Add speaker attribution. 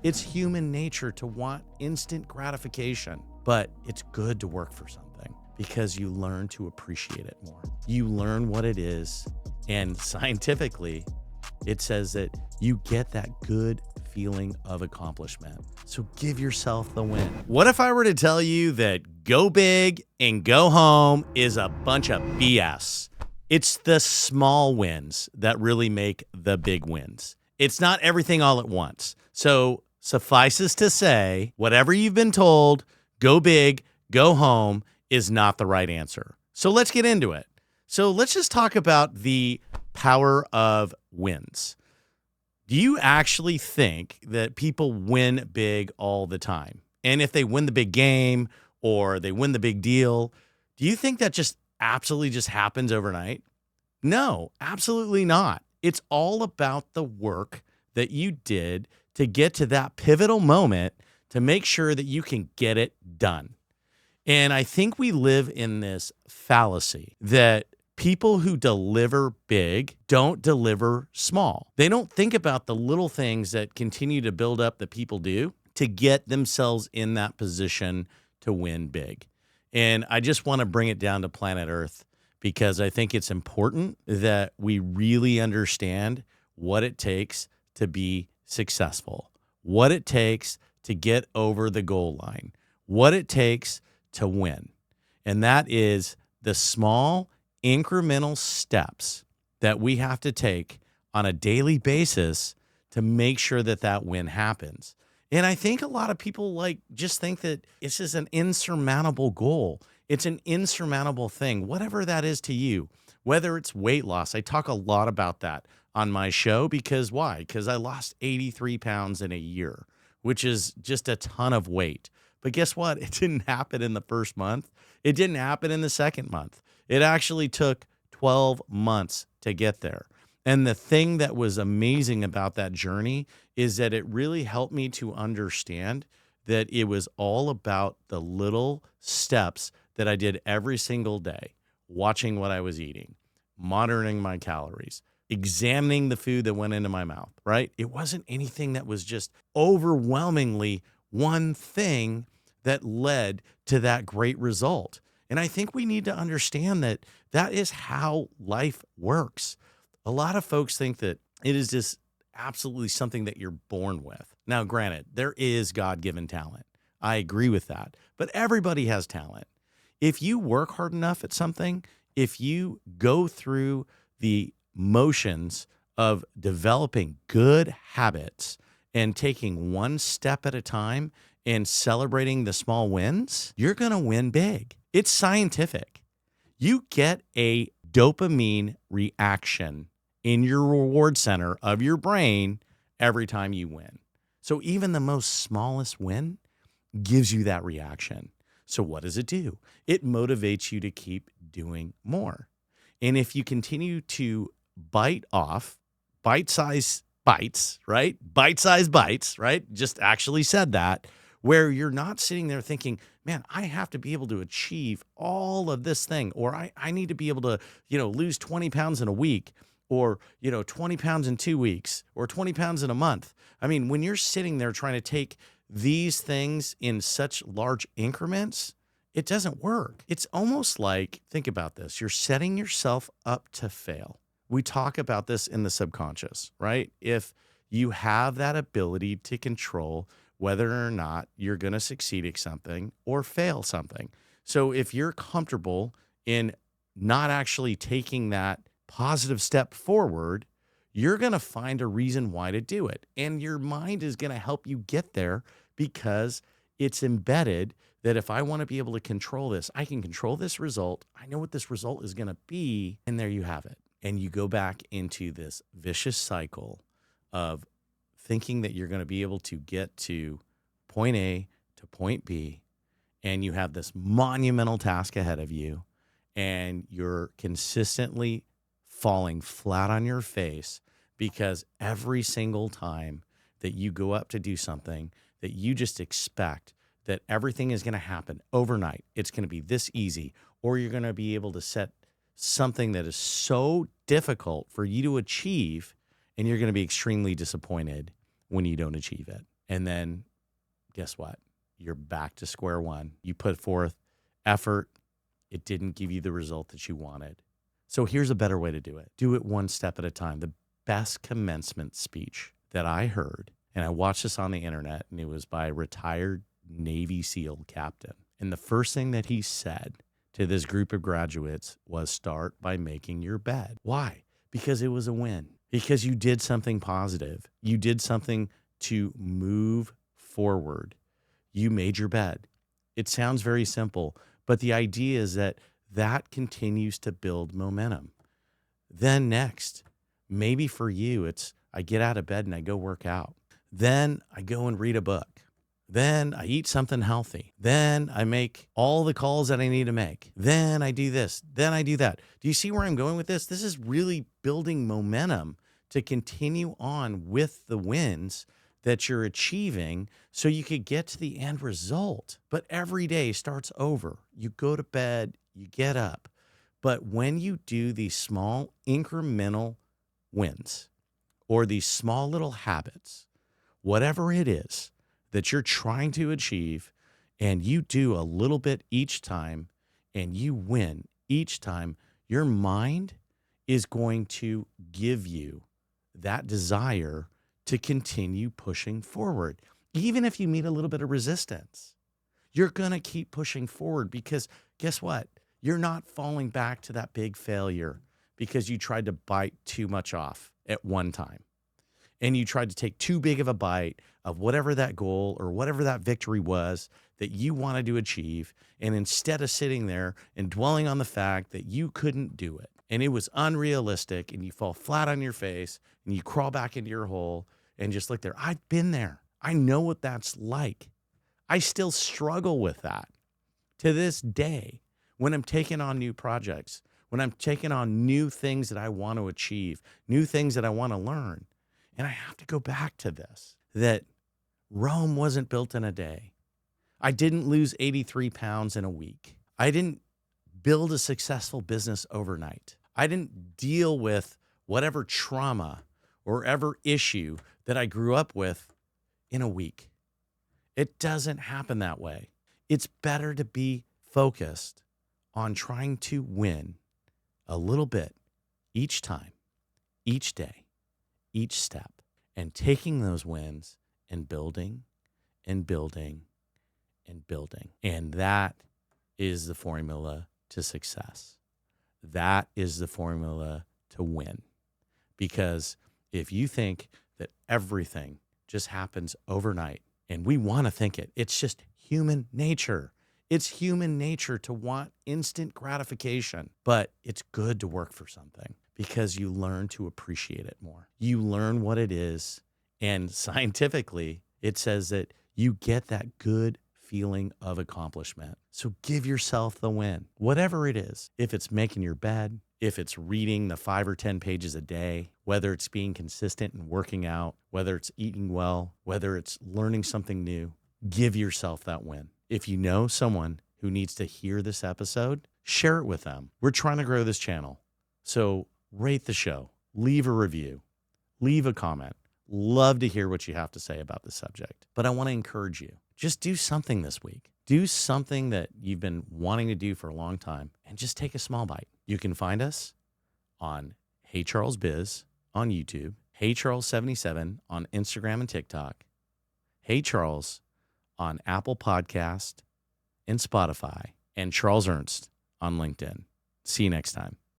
Speaker 1: It's human nature to want instant gratification, but it's good to work for something because you learn to appreciate it more. You learn what it is, and scientifically, it says that you get that good feeling of accomplishment. So give yourself the win. What if I were to tell you that go big and go home is a bunch of BS? It's the small wins that really make the big wins. It's not everything all at once. So suffices to say, whatever you've been told, go big, go home is not the right answer. So let's get into it. So let's just talk about the power of wins. Do you actually think that people win big all the time? And if they win the big game or they win the big deal, do you think that just absolutely just happens overnight? No, absolutely not. It's all about the work that you did to get to that pivotal moment to make sure that you can get it done. And I think we live in this fallacy that people who deliver big don't deliver small. They don't think about the little things that continue to build up that people do to get themselves in that position to win big. And I just want to bring it down to planet Earth because I think it's important that we really understand what it takes to be successful, what it takes to get over the goal line, what it takes to win. And that is the small incremental steps that we have to take on a daily basis to make sure that that win happens. And I think a lot of people just think that this is an insurmountable goal. It's an insurmountable thing, whatever that is to you, whether it's weight loss. I talk a lot about that on my show because why? Because I lost 83 pounds in a year, which is just a ton of weight. But guess what? It didn't happen in the first month. It didn't happen in the second month. It actually took 12 months to get there. And the thing that was amazing about that journey is that it really helped me to understand that it was all about the little steps that I did every single day, watching what I was eating, monitoring my calories, examining the food that went into my mouth, right? It wasn't anything that was just overwhelmingly one thing that led to that great result. And I think we need to understand that that is how life works. A lot of folks think that it is just absolutely something that you're born with. Now, granted, there is God-given talent. I agree with that. But everybody has talent. If you work hard enough at something, if you go through the motions of developing good habits and taking one step at a time and celebrating the small wins, you're going to win big. It's scientific. You get a dopamine reaction in your reward center of your brain every time you win. So even the most smallest win gives you that reaction. So what does it do? It motivates you to keep doing more. And if you continue to bite off bite-sized bites, right? Bite-sized bites, right? Just actually said that, where you're not sitting there thinking, man, I have to be able to achieve all of this thing, or I need to be able to, lose 20 pounds in a week, or, 20 pounds in 2 weeks, or 20 pounds in a month. I mean, when you're sitting there trying to take these things in such large increments, it doesn't work. It's almost like, think about this, you're setting yourself up to fail. We talk about this in the subconscious, right? If you have that ability to control whether or not you're going to succeed at something or fail something. So if you're comfortable in not actually taking that positive step forward, you're going to find a reason why to do it. And your mind is going to help you get there because it's embedded that if I want to be able to control this, I can control this result. I know what this result is going to be. And there you have it. And you go back into this vicious cycle of thinking that you're going to be able to get to point A to point B, and you have this monumental task ahead of you, and you're consistently falling flat on your face because every single time that you go up to do something that you just expect that everything is going to happen overnight, it's going to be this easy, or you're going to be able to set something that is so difficult for you to achieve, and you're going to be extremely disappointed when you don't achieve it. And then guess what? You're back to square one. You put forth effort. It didn't give you the result that you wanted. So here's a better way to do it. Do it one step at a time. The best commencement speech that I heard, and I watched this on the internet, and it was by a retired Navy SEAL captain. And the first thing that he said to this group of graduates was start by making your bed. Why? Because it was a win. Because you did something positive. You did something to move forward. You made your bed. It sounds very simple, but the idea is that continues to build momentum. Then next, maybe for you, it's I get out of bed and I go work out. Then I go and read a book. Then I eat something healthy. Then I make all the calls that I need to make. Then I do this. Then I do that. Do you see where I'm going with this? This is really building momentum to continue on with the wins that you're achieving so you could get to the end result. But every day starts over. You go to bed, you get up. But when you do these small incremental wins or these small little habits, whatever it is that you're trying to achieve, and you do a little bit each time and you win each time, your mind is going to give you that desire to continue pushing forward. Even if you meet a little bit of resistance, you're going to keep pushing forward because guess what? You're not falling back to that big failure because you tried to bite too much off at one time. And you tried to take too big of a bite of whatever that goal or whatever that victory was that you wanted to achieve. And instead of sitting there and dwelling on the fact that you couldn't do it and it was unrealistic and you fall flat on your face and you crawl back into your hole and just look there. I've been there. I know what that's like. I still struggle with that to this day when I'm taking on new projects, when I'm taking on new things that I want to achieve, new things that I want to learn. And I have to go back to this, that Rome wasn't built in a day. I didn't lose 83 pounds in a week. I didn't build a successful business overnight. I didn't deal with whatever trauma or ever issue that I grew up with in a week. It doesn't happen that way. It's better to be focused on trying to win a little bit each time, each day, each step, and taking those wins and building and building and building. And that is the formula to success. That is the formula to win. Because if you think that everything just happens overnight, and we want to think it's just human nature. It's human nature to want instant gratification, but it's good to work for something because you learn to appreciate it more. You learn what it is, and scientifically, it says that you get that good feeling of accomplishment. So give yourself the win, whatever it is. If it's making your bed, if it's reading the 5 or 10 pages a day, whether it's being consistent and working out, whether it's eating well, whether it's learning something new, give yourself that win. If you know someone who needs to hear this episode, share it with them. We're trying to grow this channel. So rate the show, leave a review, leave a comment. Love to hear what you have to say about the subject. But I want to encourage you, just do something this week. Do something that you've been wanting to do for a long time and just take a small bite. You can find us on Hey Charles Biz on YouTube, Hey Charles 77 on Instagram and TikTok, Hey Charles on Apple Podcast and Spotify, and Charles Ernst on LinkedIn. See you next time.